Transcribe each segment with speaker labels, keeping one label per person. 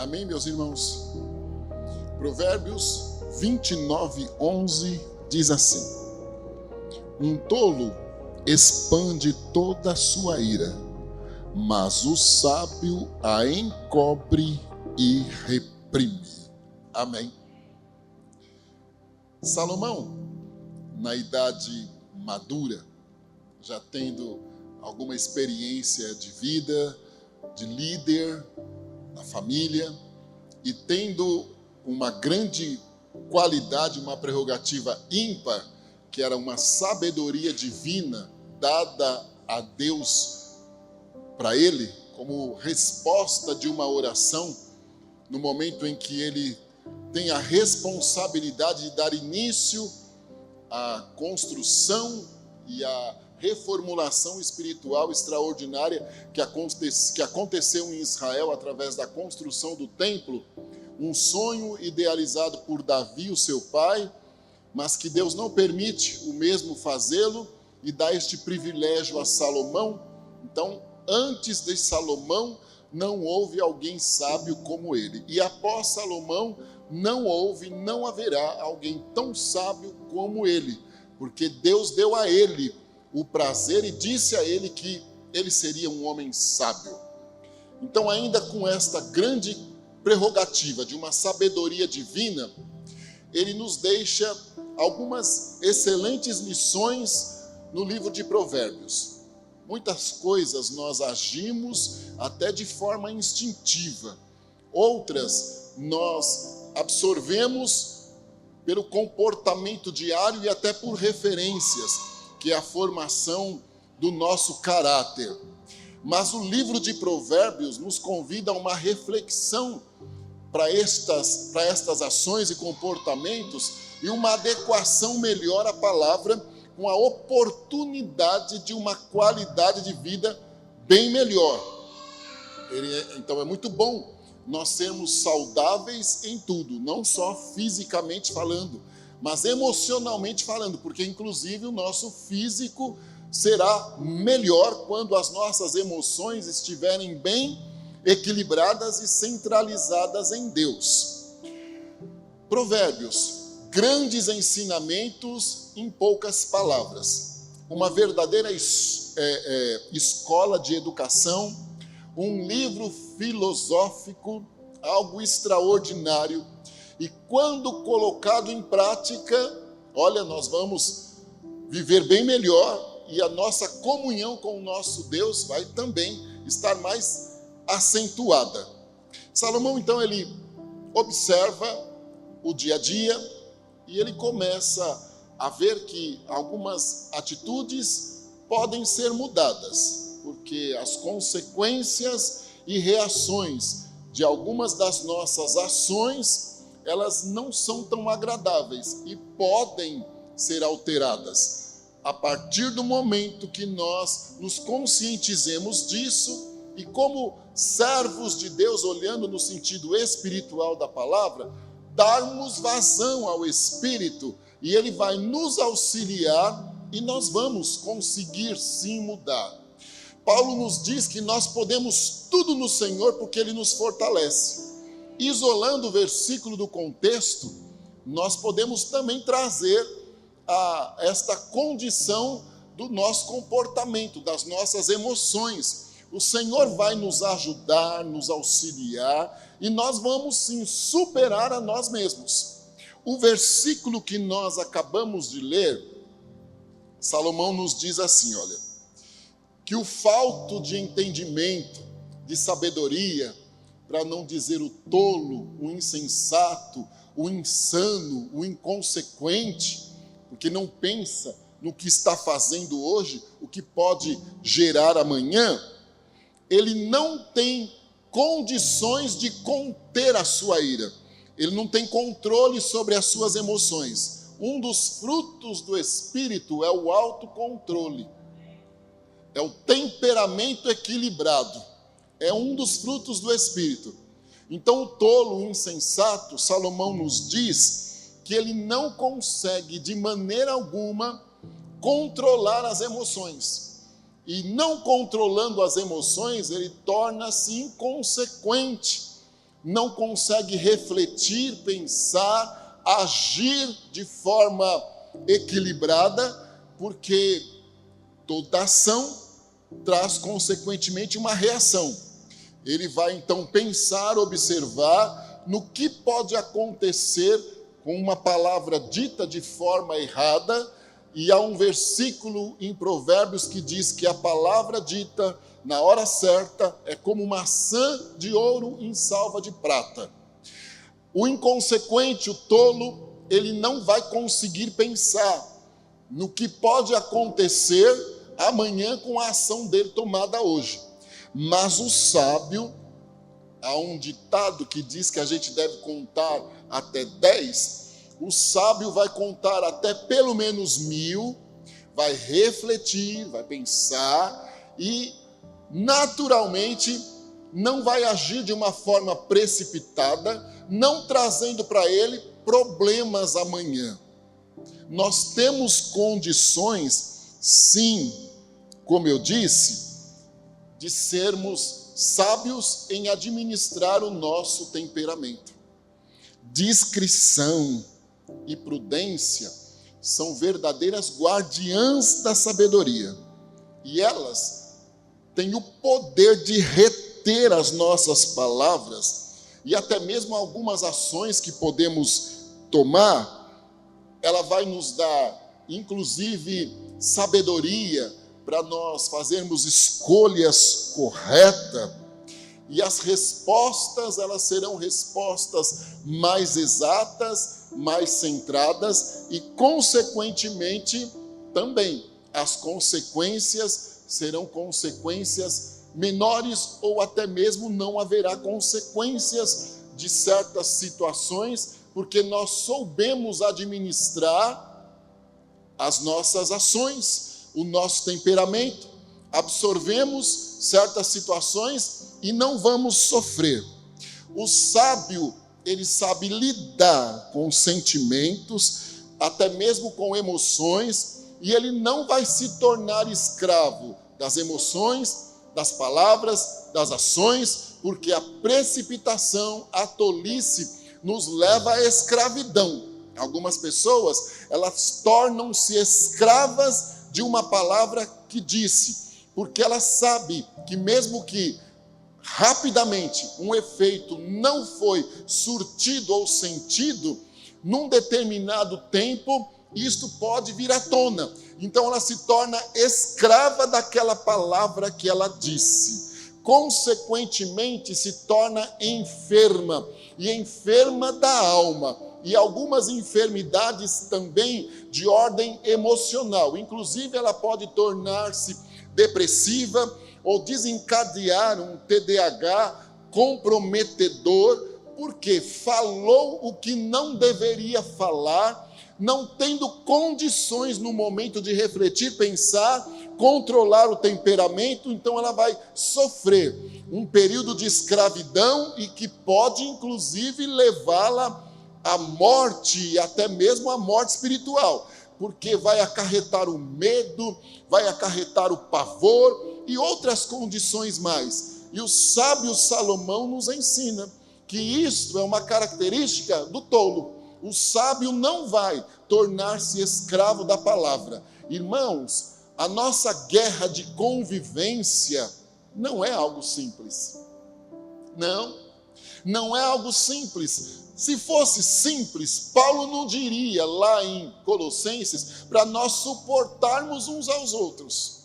Speaker 1: Amém, meus irmãos? Provérbios 29:11 diz assim: um tolo expande toda a sua ira, mas o sábio a encobre e reprime. Amém. Salomão, na idade madura, já tendo alguma experiência de vida, de líder na família, e tendo uma grande qualidade, uma prerrogativa ímpar, que era uma sabedoria divina dada a Deus para ele, como resposta de uma oração, no momento em que ele tem a responsabilidade de dar início à construção e à reformulação espiritual extraordinária que aconteceu em Israel através da construção do templo, um sonho idealizado por Davi, o seu pai, mas que Deus não permite o mesmo fazê-lo e dá este privilégio a Salomão. Então, antes de Salomão, não houve alguém sábio como ele. E após Salomão, não haverá alguém tão sábio como ele, porque Deus deu a ele o prazer e disse a ele que ele seria um homem sábio. Então, ainda com esta grande prerrogativa de uma sabedoria divina, ele nos deixa algumas excelentes lições no livro de Provérbios. Muitas coisas nós agimos até de forma instintiva, outras nós absorvemos pelo comportamento diário e até por referências, que é a formação do nosso caráter. Mas o livro de Provérbios nos convida a uma reflexão para estas ações e comportamentos e uma adequação melhor à palavra, com a oportunidade de uma qualidade de vida bem melhor. Então é muito bom nós sermos saudáveis em tudo, não só fisicamente falando, mas emocionalmente falando, porque inclusive o nosso físico será melhor quando as nossas emoções estiverem bem equilibradas e centralizadas em Deus. Provérbios, grandes ensinamentos em poucas palavras, uma verdadeira escola de educação, um livro filosófico, algo extraordinário. E quando colocado em prática, olha, nós vamos viver bem melhor e a nossa comunhão com o nosso Deus vai também estar mais acentuada. Salomão, então, ele observa o dia a dia e ele começa a ver que algumas atitudes podem ser mudadas, porque as consequências e reações de algumas das nossas ações, elas não são tão agradáveis e podem ser alteradas a partir do momento que nós nos conscientizemos disso e, como servos de Deus, olhando no sentido espiritual da palavra, darmos vazão ao Espírito e ele vai nos auxiliar e nós vamos conseguir sim mudar. Paulo nos diz que nós podemos tudo no Senhor porque ele nos fortalece. Isolando o versículo do contexto, nós podemos também trazer esta condição do nosso comportamento, das nossas emoções. O Senhor vai nos ajudar, nos auxiliar, e nós vamos sim superar a nós mesmos. O versículo que nós acabamos de ler, Salomão nos diz assim, olha, que o falto de entendimento, de sabedoria, para não dizer o tolo, o insensato, o insano, o inconsequente, porque não pensa no que está fazendo hoje, o que pode gerar amanhã, ele não tem condições de conter a sua ira, ele não tem controle sobre as suas emoções. Um dos frutos do Espírito é o autocontrole, é o temperamento equilibrado. É um dos frutos do Espírito. Então o tolo, o insensato, Salomão nos diz que ele não consegue de maneira alguma controlar as emoções. E não controlando as emoções, ele torna-se inconsequente. não consegue refletir, pensar, agir de forma equilibrada, porque toda ação traz consequentemente uma reação. Ele vai então pensar, observar no que pode acontecer com uma palavra dita de forma errada, e há um versículo em Provérbios que diz que a palavra dita na hora certa é como maçã de ouro em salva de prata. O inconsequente, o tolo, ele não vai conseguir pensar no que pode acontecer amanhã com a ação dele tomada hoje. Mas o sábio, há um ditado que diz que a gente deve contar até 10, o sábio vai contar até pelo menos 1000, vai refletir, vai pensar e naturalmente não vai agir de uma forma precipitada, não trazendo para ele problemas amanhã. Nós temos condições, sim, como eu disse, de sermos sábios em administrar o nosso temperamento. Discrição e prudência são verdadeiras guardiãs da sabedoria, e elas têm o poder de reter as nossas palavras e até mesmo algumas ações que podemos tomar. Ela vai nos dar, inclusive, sabedoria para nós fazermos escolhas corretas, e as respostas, elas serão respostas mais exatas, mais centradas, e, consequentemente, também as consequências serão consequências menores, ou até mesmo não haverá consequências de certas situações, porque nós soubemos administrar as nossas ações, o nosso temperamento, absorvemos certas situações e não vamos sofrer. O sábio, ele sabe lidar com sentimentos, até mesmo com emoções, e ele não vai se tornar escravo das emoções, das palavras, das ações, porque a precipitação, a tolice, nos leva à escravidão. Algumas pessoas, elas tornam-se escravas de uma palavra que disse, porque ela sabe que mesmo que rapidamente um efeito não foi surtido ou sentido, num determinado tempo, isto pode vir à tona. Então ela se torna escrava daquela palavra que ela disse. Consequentemente, se torna enferma, e enferma da alma, e algumas enfermidades também de ordem emocional. Inclusive, ela pode tornar-se depressiva ou desencadear um TDAH comprometedor, porque falou o que não deveria falar, não tendo condições no momento de refletir, pensar, controlar o temperamento. Então ela vai sofrer um período de escravidão e que pode inclusive levá-la à morte, até mesmo à morte espiritual, porque vai acarretar o medo, vai acarretar o pavor e outras condições mais. E o sábio Salomão nos ensina que isto é uma característica do tolo. O sábio não vai tornar-se escravo da palavra. Irmãos, a nossa guerra de convivência não é algo simples. Não é algo simples. Se fosse simples, Paulo não diria lá em Colossenses para nós suportarmos uns aos outros.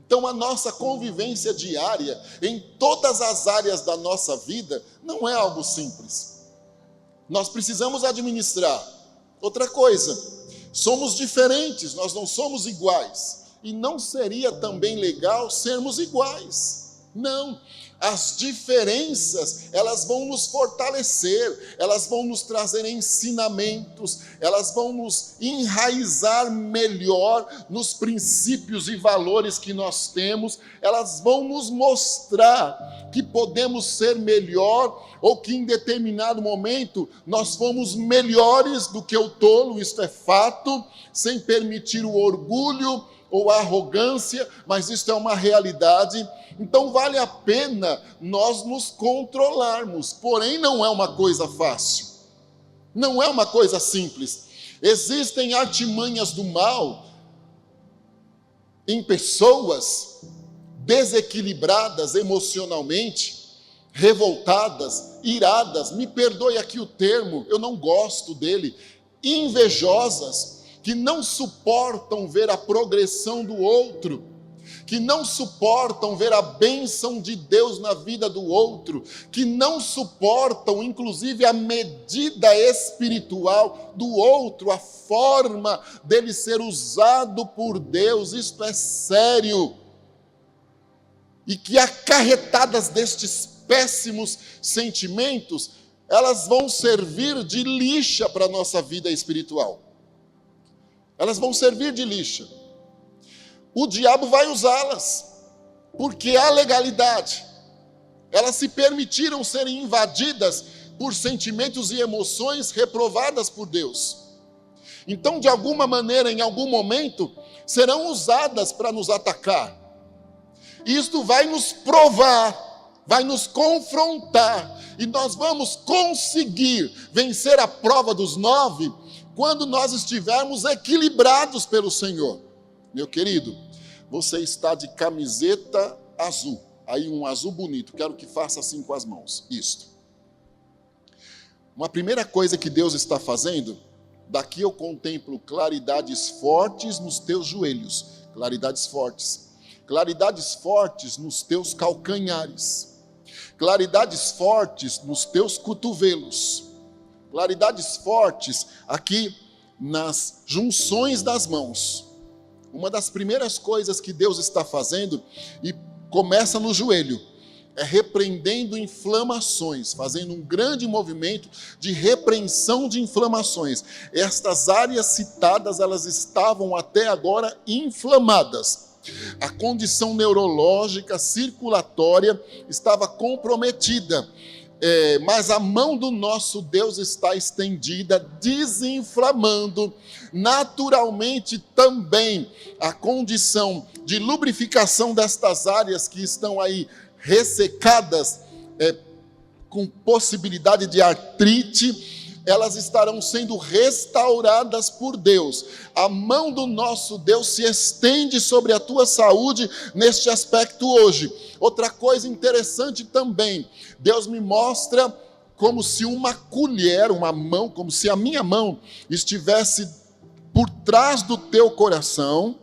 Speaker 1: Então a nossa convivência diária, em todas as áreas da nossa vida, não é algo simples. Nós precisamos administrar. Outra coisa, somos diferentes, nós não somos iguais. E não seria também legal sermos iguais. Não. As diferenças, elas vão nos fortalecer, elas vão nos trazer ensinamentos, elas vão nos enraizar melhor nos princípios e valores que nós temos, elas vão nos mostrar que podemos ser melhor, ou que em determinado momento nós fomos melhores do que o tolo, isto é fato, sem permitir o orgulho, ou arrogância, mas isso é uma realidade. Então vale a pena nós nos controlarmos, porém não é uma coisa fácil, não é uma coisa simples. Existem artimanhas do mal em pessoas desequilibradas emocionalmente, revoltadas, iradas, me perdoe aqui o termo, eu não gosto dele, invejosas, que não suportam ver a progressão do outro, que não suportam ver a bênção de Deus na vida do outro, que não suportam, inclusive, a medida espiritual do outro, a forma dele ser usado por Deus. Isto é sério. E que acarretadas destes péssimos sentimentos, elas vão servir de lixa para a nossa vida espiritual. Elas vão servir de lixa. O diabo vai usá-las, porque há legalidade. Elas se permitiram serem invadidas por sentimentos e emoções reprovadas por Deus. Então, de alguma maneira, em algum momento, serão usadas para nos atacar. Isto vai nos provar, vai nos confrontar, e nós vamos conseguir vencer a prova dos 9 quando nós estivermos equilibrados pelo Senhor. Meu querido, você está de camiseta azul, aí um azul bonito, quero que faça assim com as mãos, isto. Uma primeira coisa que Deus está fazendo, daqui eu contemplo claridades fortes nos teus joelhos, claridades fortes nos teus calcanhares, claridades fortes nos teus cotovelos, claridades fortes aqui nas junções das mãos. Uma das primeiras coisas que Deus está fazendo, e começa no joelho, é repreendendo inflamações, fazendo um grande movimento de repreensão de inflamações. Estas áreas citadas, elas estavam até agora inflamadas. A condição neurológica, circulatória estava comprometida. Mas a mão do nosso Deus está estendida, desinflamando naturalmente também a condição de lubrificação destas áreas que estão aí ressecadas, com possibilidade de artrite. Elas estarão sendo restauradas por Deus. A mão do nosso Deus se estende sobre a tua saúde neste aspecto hoje. Outra coisa interessante também, Deus me mostra como se uma colher, uma mão, como se a minha mão estivesse por trás do teu coração.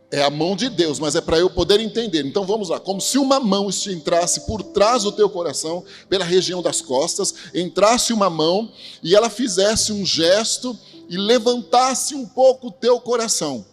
Speaker 1: É a mão de Deus, mas é para eu poder entender. Então vamos lá, como se uma mão entrasse por trás do teu coração, pela região das costas, entrasse uma mão e ela fizesse um gesto e levantasse um pouco o teu coração.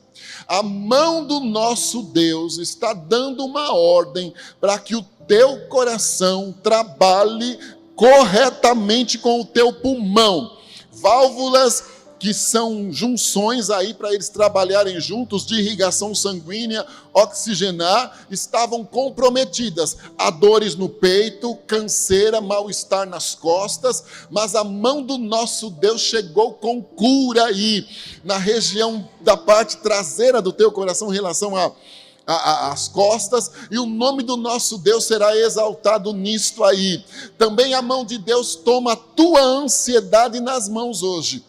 Speaker 1: A mão do nosso Deus está dando uma ordem para que o teu coração trabalhe corretamente com o teu pulmão. Válvulas que são junções aí para eles trabalharem juntos, de irrigação sanguínea, oxigenar, estavam comprometidas. Há dores no peito, canseira, mal-estar nas costas, mas a mão do nosso Deus chegou com cura aí, na região da parte traseira do teu coração, em relação às costas, e o nome do nosso Deus será exaltado nisto aí. Também a mão de Deus toma a tua ansiedade nas mãos hoje.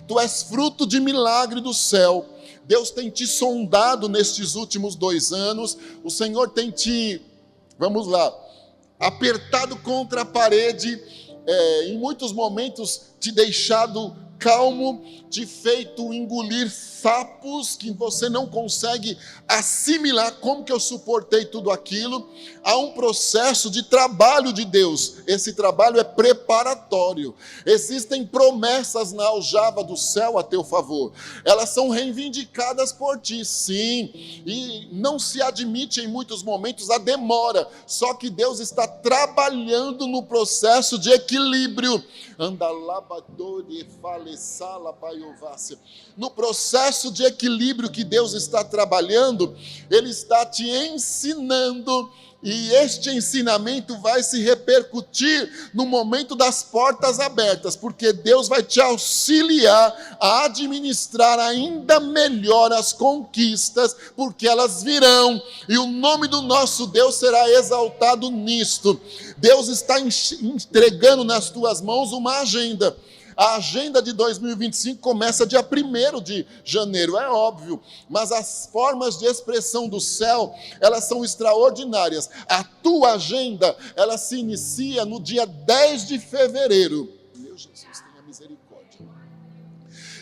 Speaker 1: Tu és fruto de milagre do céu. Deus tem te sondado nestes últimos 2 anos. O Senhor tem te, vamos lá, apertado contra a parede, em muitos momentos te deixado calmo, te feito engolir sapos que você não consegue assimilar. Como que eu suportei tudo aquilo? Há um processo de trabalho de Deus. Esse trabalho é preparatório. Existem promessas na aljava do céu a teu favor. Elas são reivindicadas por ti, sim. E não se admite em muitos momentos a demora. Só que Deus está trabalhando no processo de equilíbrio. Andalabadori fale No processo de equilíbrio que Deus está trabalhando, Ele está te ensinando, e este ensinamento vai se repercutir no momento das portas abertas, porque Deus vai te auxiliar a administrar ainda melhor as conquistas, porque elas virão, e o nome do nosso Deus será exaltado nisto. Deus está entregando nas tuas mãos uma agenda. A agenda de 2025 começa dia 1º de janeiro, é óbvio, mas as formas de expressão do céu, elas são extraordinárias. A tua agenda, ela se inicia no dia 10 de fevereiro. Meu Jesus, tenha misericórdia.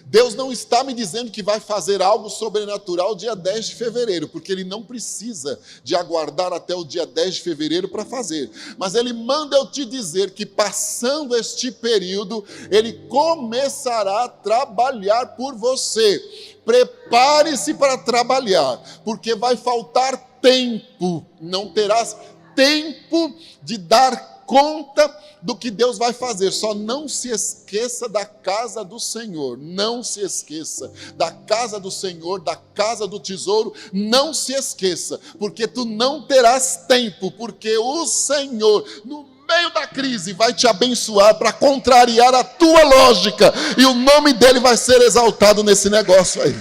Speaker 1: Deus não está me dizendo que vai fazer algo sobrenatural dia 10 de fevereiro, porque Ele não precisa de aguardar até o dia 10 de fevereiro para fazer. Mas Ele manda eu te dizer que passando este período, Ele começará a trabalhar por você. Prepare-se para trabalhar, porque vai faltar tempo, não terás tempo de dar conta do que Deus vai fazer. Só não se esqueça da casa do Senhor, não se esqueça da casa do Senhor, da casa do tesouro, não se esqueça, porque tu não terás tempo, porque o Senhor, no meio da crise, vai te abençoar para contrariar a tua lógica, e o nome dele vai ser exaltado nesse negócio aí.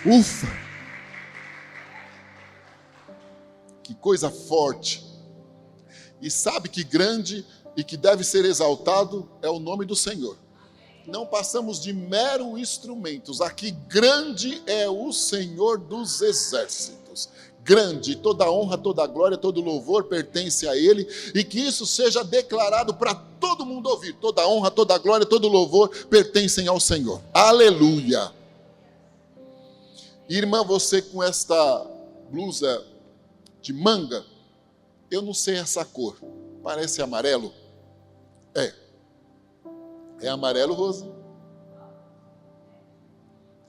Speaker 1: Ufa! Que coisa forte. E sabe que grande e que deve ser exaltado é o nome do Senhor. Não passamos de mero instrumentos. Aqui grande é o Senhor dos exércitos. Grande, toda honra, toda glória, todo louvor pertence a Ele, e que isso seja declarado para todo mundo ouvir. Toda honra, toda glória, todo louvor pertencem ao Senhor. Aleluia. Irmã, você com esta blusa de manga, eu não sei essa cor, parece amarelo. É amarelo, Rosa?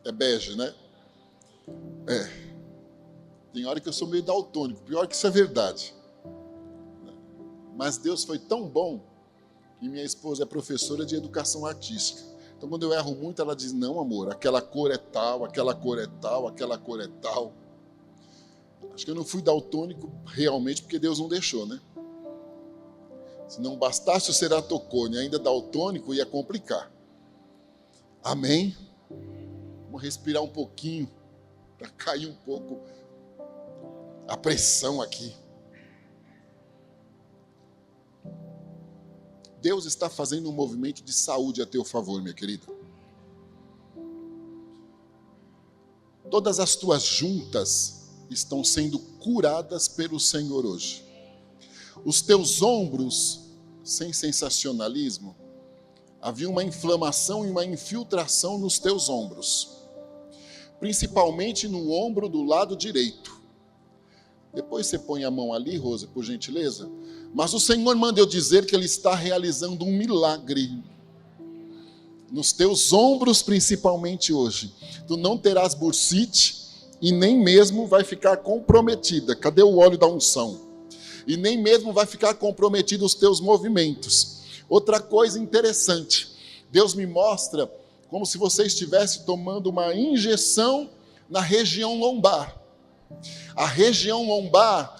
Speaker 1: É bege, né? Tem hora que eu sou meio daltônico, pior que isso é verdade. Mas Deus foi tão bom que minha esposa é professora de educação artística. Então quando eu erro muito, ela diz: não, amor, aquela cor é tal, aquela cor é tal, aquela cor é tal. Acho que eu não fui daltônico realmente porque Deus não deixou, né? Se não bastasse o ceratocone, ainda daltônico, ia complicar. Amém? Vamos respirar um pouquinho, para cair um pouco a pressão aqui. Deus está fazendo um movimento de saúde a teu favor, minha querida. Todas as tuas juntas estão sendo curadas pelo Senhor hoje. Os teus ombros, sem sensacionalismo, havia uma inflamação e uma infiltração nos teus ombros, principalmente no ombro do lado direito. Depois você põe a mão ali, Rosa, por gentileza. Mas o Senhor manda eu dizer que Ele está realizando um milagre nos teus ombros, principalmente hoje. Tu não terás bursite, e nem mesmo vai ficar comprometida. Cadê o óleo da unção? E nem mesmo vai ficar comprometido os teus movimentos. Outra coisa interessante, Deus me mostra como se você estivesse tomando uma injeção na região lombar. A região lombar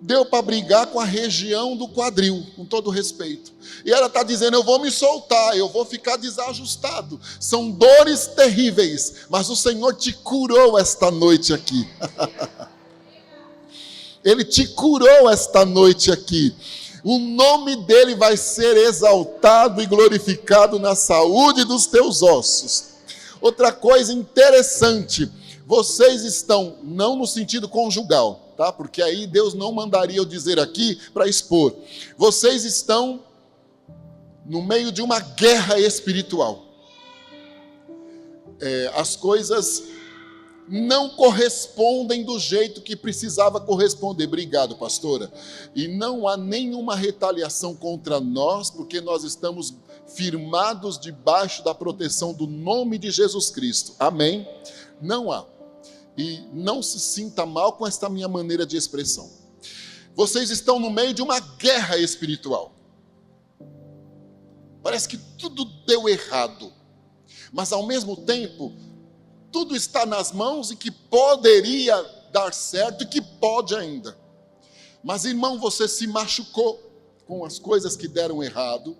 Speaker 1: deu para brigar com a região do quadril, com todo respeito. E ela está dizendo: eu vou me soltar, eu vou ficar desajustado. São dores terríveis, mas o Senhor te curou esta noite aqui. Ele te curou esta noite aqui. O nome dele vai ser exaltado e glorificado na saúde dos teus ossos. Outra coisa interessante, vocês estão, não no sentido conjugal, tá? Porque aí Deus não mandaria eu dizer aqui para expor. Vocês estão no meio de uma guerra espiritual. As coisas não correspondem do jeito que precisava corresponder. Obrigado, pastora. E não há nenhuma retaliação contra nós, porque nós estamos firmados debaixo da proteção do nome de Jesus Cristo. Amém? Não há. E não se sinta mal com esta minha maneira de expressão. Vocês estão no meio de uma guerra espiritual. Parece que tudo deu errado. Mas ao mesmo tempo, tudo está nas mãos e que poderia dar certo e que pode ainda. Mas irmão, você se machucou com as coisas que deram errado.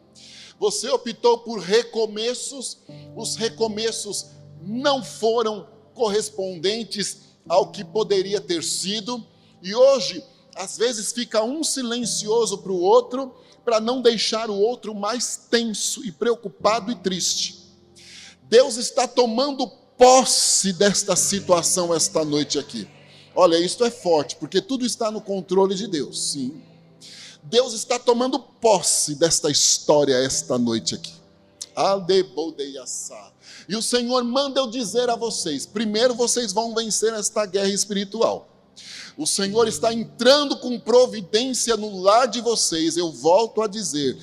Speaker 1: Você optou por recomeços. Os recomeços não foram correspondentes ao que poderia ter sido. E hoje, às vezes, fica um silencioso para o outro, para não deixar o outro mais tenso e preocupado e triste. Deus está tomando posse desta situação esta noite aqui. Olha, isso é forte, porque tudo está no controle de Deus, sim. Deus está tomando posse desta história esta noite aqui. E o Senhor manda eu dizer a vocês, primeiro vocês vão vencer esta guerra espiritual. O Senhor está entrando com providência no lar de vocês. Eu volto a dizer,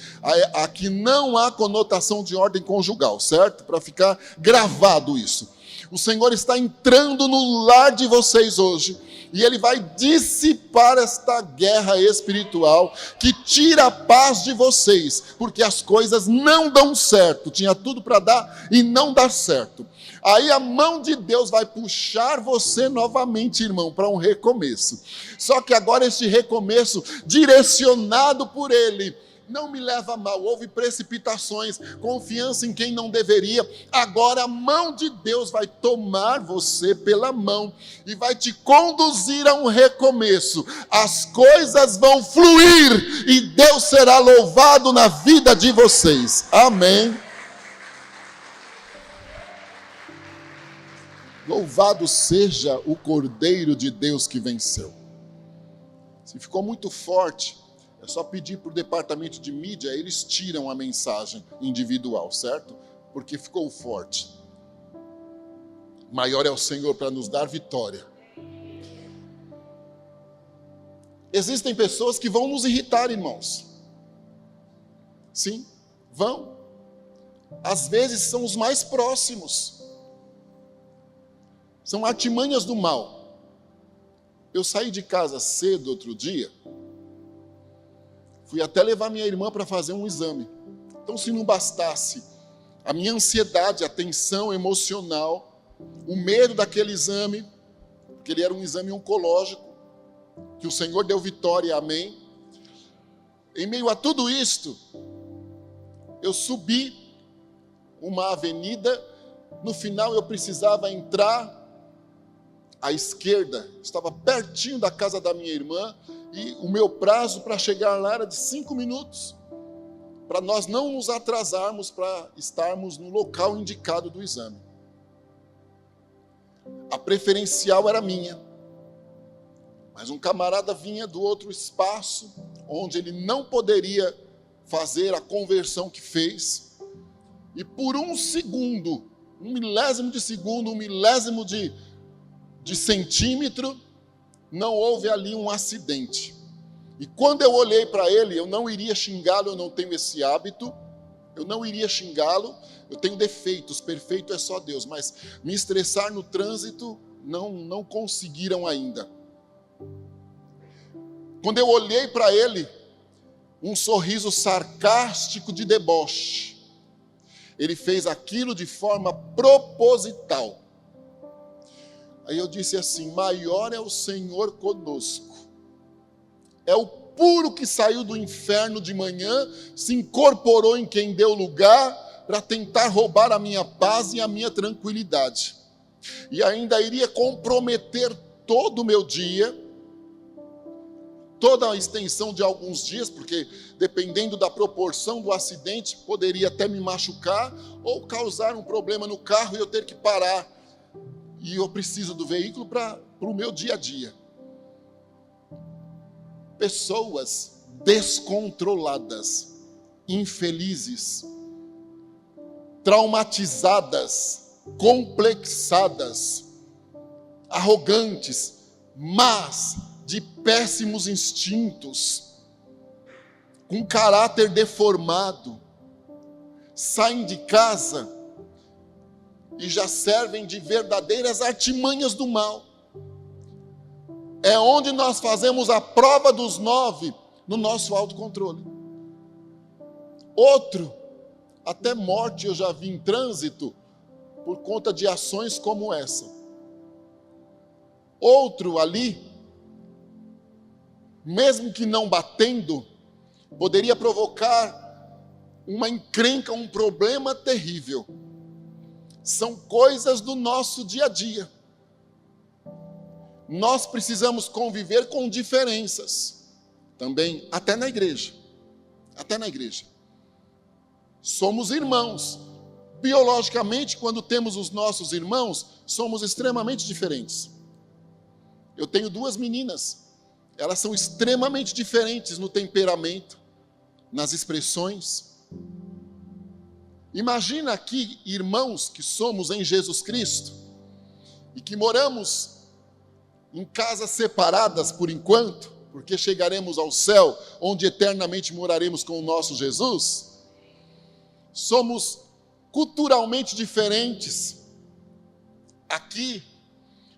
Speaker 1: aqui não há conotação de ordem conjugal, certo? Para ficar gravado isso. O Senhor está entrando no lar de vocês hoje, e Ele vai dissipar esta guerra espiritual que tira a paz de vocês, porque as coisas não dão certo. Tinha tudo para dar e não dá certo. Aí a mão de Deus vai puxar você novamente, irmão, para um recomeço. Só que agora este recomeço, direcionado por Ele, não me leva a mal. Houve precipitações, confiança em quem não deveria. Agora a mão de Deus vai tomar você pela mão e vai te conduzir a um recomeço. As coisas vão fluir e Deus será louvado na vida de vocês. Amém. Louvado seja o Cordeiro de Deus que venceu. Se ficou muito forte, é só pedir para o departamento de mídia, eles tiram a mensagem individual, certo? Porque ficou forte. Maior é o Senhor para nos dar vitória. Existem pessoas que vão nos irritar, irmãos. Sim, vão. Às vezes são os mais próximos. São artimanhas do mal. Eu saí de casa cedo outro dia, fui até levar minha irmã para fazer um exame. Então, se não bastasse a minha ansiedade, a tensão emocional, o medo daquele exame, porque ele era um exame oncológico, que o Senhor deu vitória, amém. Em meio a tudo isto, eu subi uma avenida, no final eu precisava entrar à esquerda, estava pertinho da casa da minha irmã, e o meu prazo para chegar lá era de 5 minutos, para nós não nos atrasarmos para estarmos no local indicado do exame. A preferencial era minha, mas um camarada vinha do outro espaço, onde ele não poderia fazer a conversão que fez, e por um segundo, um milésimo de segundo, um milésimo de centímetro, não houve ali um acidente. E quando eu olhei para ele, eu não iria xingá-lo, eu não tenho esse hábito, eu não iria xingá-lo, eu tenho defeitos, perfeito é só Deus, mas me estressar no trânsito, não conseguiram ainda. Quando eu olhei para ele, um sorriso sarcástico de deboche, ele fez aquilo de forma proposital. Aí eu disse assim, maior é o Senhor conosco. É o puro que saiu do inferno de manhã, se incorporou em quem deu lugar para tentar roubar a minha paz e a minha tranquilidade. E ainda iria comprometer todo o meu dia, toda a extensão de alguns dias, porque dependendo da proporção do acidente, poderia até me machucar ou causar um problema no carro e eu ter que parar. E eu preciso do veículo para o meu dia a dia. Pessoas descontroladas, infelizes, traumatizadas, complexadas, arrogantes, mas de péssimos instintos, com caráter deformado, saem de casa e já servem de verdadeiras artimanhas do mal. É onde nós fazemos a prova dos 9 no nosso autocontrole. Outro Até morte eu já vi em trânsito por conta de ações como essa. Outro ali, mesmo que não batendo, poderia provocar uma encrenca, um problema terrível. São coisas do nosso dia a dia. Nós precisamos conviver com diferenças. Também, até na igreja. Até na igreja. Somos irmãos. Biologicamente, quando temos os nossos irmãos, somos extremamente diferentes. Eu tenho 2 meninas. Elas são extremamente diferentes no temperamento, nas expressões. Imagina aqui, irmãos que somos em Jesus Cristo e que moramos em casas separadas por enquanto, porque chegaremos ao céu, onde eternamente moraremos com o nosso Jesus. Somos culturalmente diferentes. Aqui,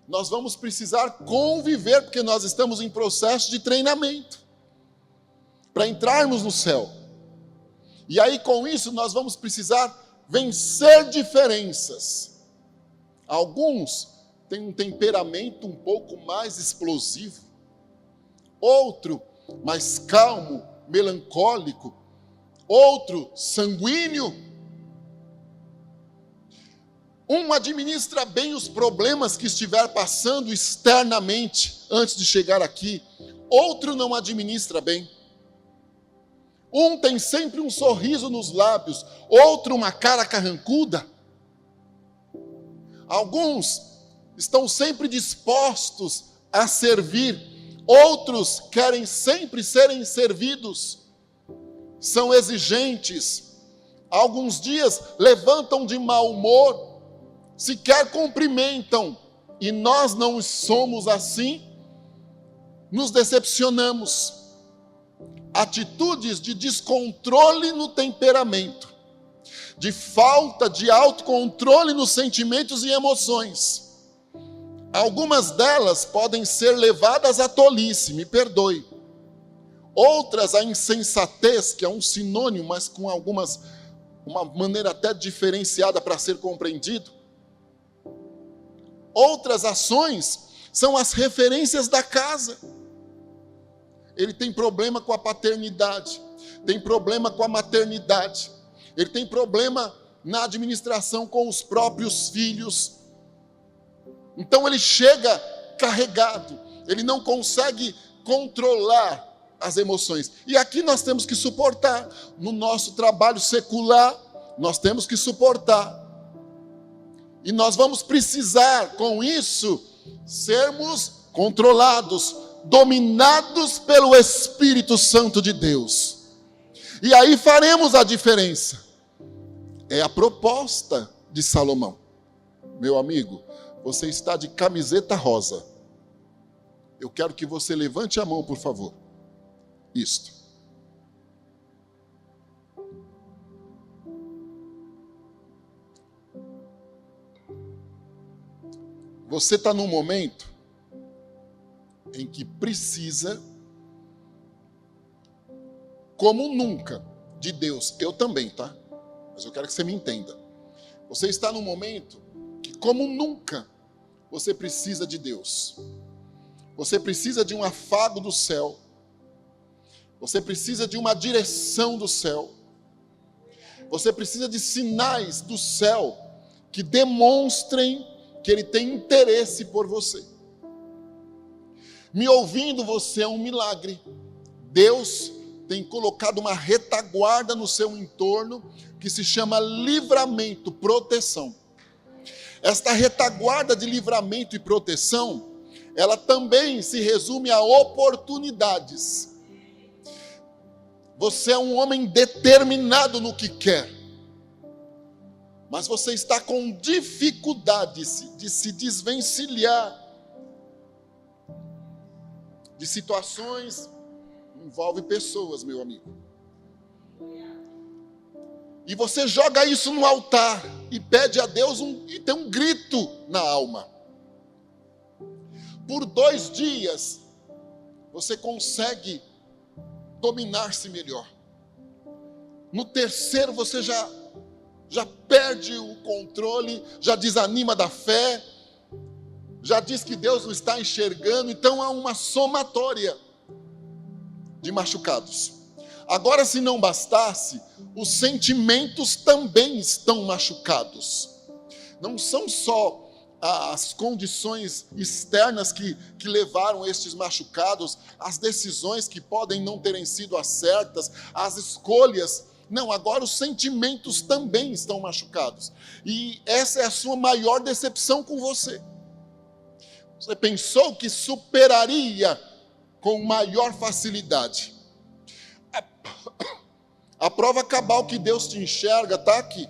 Speaker 1: nós vamos precisar conviver, porque nós estamos em processo de treinamento para entrarmos no céu. E aí, com isso, nós vamos precisar vencer diferenças. Alguns têm um temperamento um pouco mais explosivo. Outro, mais calmo, melancólico. Outro, sanguíneo. Um administra bem os problemas que estiver passando externamente antes de chegar aqui. Outro não administra bem. Um tem sempre um sorriso nos lábios, outro uma cara carrancuda. Alguns estão sempre dispostos a servir, outros querem sempre serem servidos. São exigentes. Alguns dias levantam de mau humor, sequer cumprimentam, e nós não somos assim, nos decepcionamos. Atitudes de descontrole no temperamento, de falta de autocontrole nos sentimentos e emoções. Algumas delas podem ser levadas à tolice, me perdoe. Outras à insensatez, que é um sinônimo, mas com uma maneira até diferenciada para ser compreendido. Outras ações são as referências da casa. Ele tem problema com a paternidade, tem problema com a maternidade, ele tem problema na administração com os próprios filhos. Então ele chega carregado, ele não consegue controlar as emoções. E aqui nós temos que suportar, no nosso trabalho secular, nós temos que suportar. E nós vamos precisar, com isso, sermos controlados, dominados pelo Espírito Santo de Deus. E aí faremos a diferença. É a proposta de Salomão. Meu amigo, você está de camiseta rosa. Eu quero que você levante a mão, por favor. Isto. Você está num momento em que precisa, como nunca, de Deus. Eu também, tá? Mas eu quero que você me entenda. Você está num momento que, como nunca, você precisa de Deus. Você precisa de um afago do céu. Você precisa de uma direção do céu. Você precisa de sinais do céu que demonstrem que Ele tem interesse por você. Me ouvindo, você é um milagre. Deus tem colocado uma retaguarda no seu entorno que se chama livramento, proteção. Esta retaguarda de livramento e proteção, ela também se resume a oportunidades. Você é um homem determinado no que quer, mas você está com dificuldade de se desvencilhar de situações, envolve pessoas, meu amigo. E você joga isso no altar e pede a Deus e tem um grito na alma. Por 2 dias, você consegue dominar-se melhor. No terceiro, você já já perde o controle, já desanima da fé, já diz que Deus não está enxergando. Então há uma somatória de machucados. Agora, se não bastasse, os sentimentos também estão machucados. Não são só as condições externas que levaram estes machucados, as decisões que podem não terem sido as certas, as escolhas. Não, agora os sentimentos também estão machucados. E essa é a sua maior decepção com você. Você pensou que superaria com maior facilidade. A prova cabal que Deus te enxerga está aqui.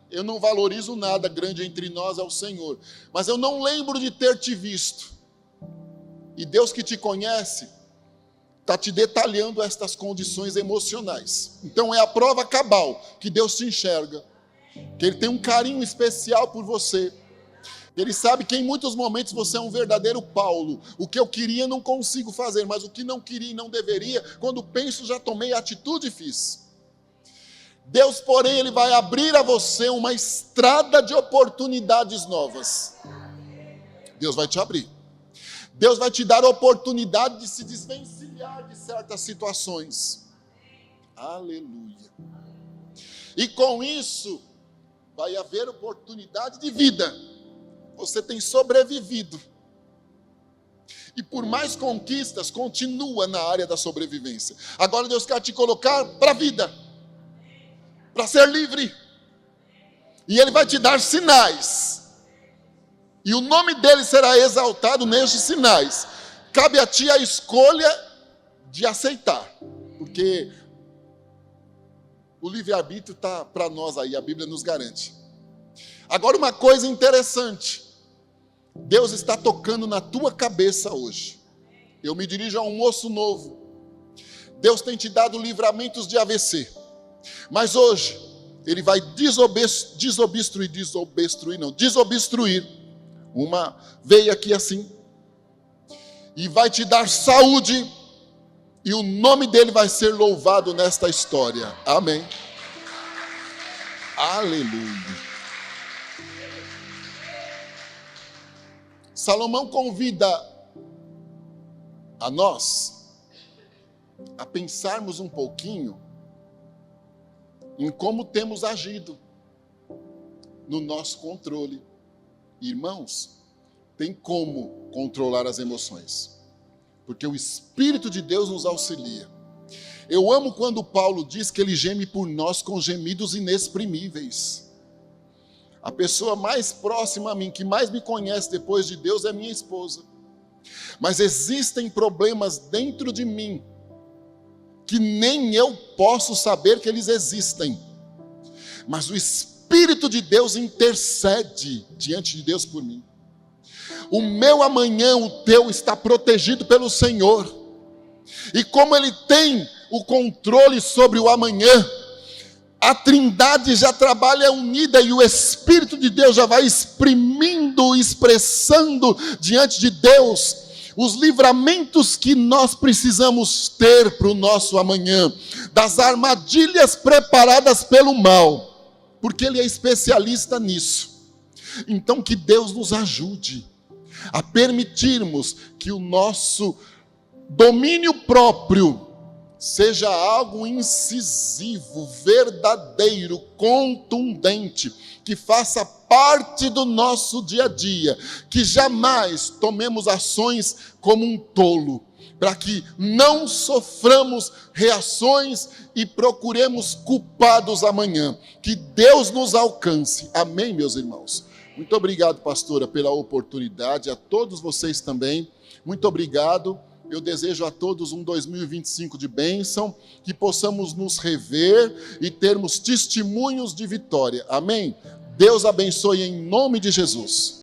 Speaker 1: Eu não valorizo nada, grande entre nós é o Senhor. Mas eu não lembro de ter te visto. E Deus que te conhece está te detalhando estas condições emocionais. Então é a prova cabal que Deus te enxerga. Que Ele tem um carinho especial por você. Ele sabe que em muitos momentos você é um verdadeiro Paulo. O que eu queria não consigo fazer, mas o que não queria e não deveria, quando penso já tomei atitude e fiz. Deus, porém, Ele vai abrir a você uma estrada de oportunidades novas. Deus vai te abrir. Deus vai te dar a oportunidade de se desvencilhar de certas situações. Aleluia. E com isso, vai haver oportunidade de vida. Você tem sobrevivido. E por mais conquistas, continua na área da sobrevivência. Agora Deus quer te colocar para a vida. Para ser livre. E Ele vai te dar sinais. E o nome dele será exaltado nestes sinais. Cabe a ti a escolha de aceitar. Porque o livre-arbítrio está para nós aí, a Bíblia nos garante. Agora uma coisa interessante. Deus está tocando na tua cabeça hoje. Eu me dirijo a um moço novo. Deus tem te dado livramentos de AVC. Mas hoje, Ele vai desobstruir uma veia aqui assim. E vai te dar saúde. E o nome dEle vai ser louvado nesta história. Amém. Aleluia. Salomão convida a nós a pensarmos um pouquinho em como temos agido no nosso controle. Irmãos, tem como controlar as emoções, porque o Espírito de Deus nos auxilia. Eu amo quando Paulo diz que ele geme por nós com gemidos inexprimíveis. A pessoa mais próxima a mim, que mais me conhece depois de Deus, é minha esposa. Mas existem problemas dentro de mim, que nem eu posso saber que eles existem. Mas o Espírito de Deus intercede diante de Deus por mim. O meu amanhã, o teu, está protegido pelo Senhor. E como Ele tem o controle sobre o amanhã, a Trindade já trabalha unida e o Espírito de Deus já vai expressando diante de Deus os livramentos que nós precisamos ter para o nosso amanhã, das armadilhas preparadas pelo mal, porque Ele é especialista nisso. Então que Deus nos ajude a permitirmos que o nosso domínio próprio seja algo incisivo, verdadeiro, contundente, que faça parte do nosso dia a dia, que jamais tomemos ações como um tolo, para que não soframos reações e procuremos culpados amanhã. Que Deus nos alcance. Amém, meus irmãos? Muito obrigado, pastora, pela oportunidade, a todos vocês também. Muito obrigado. Eu desejo a todos um 2025 de bênção, que possamos nos rever e termos testemunhos de vitória. Amém? Deus abençoe em nome de Jesus.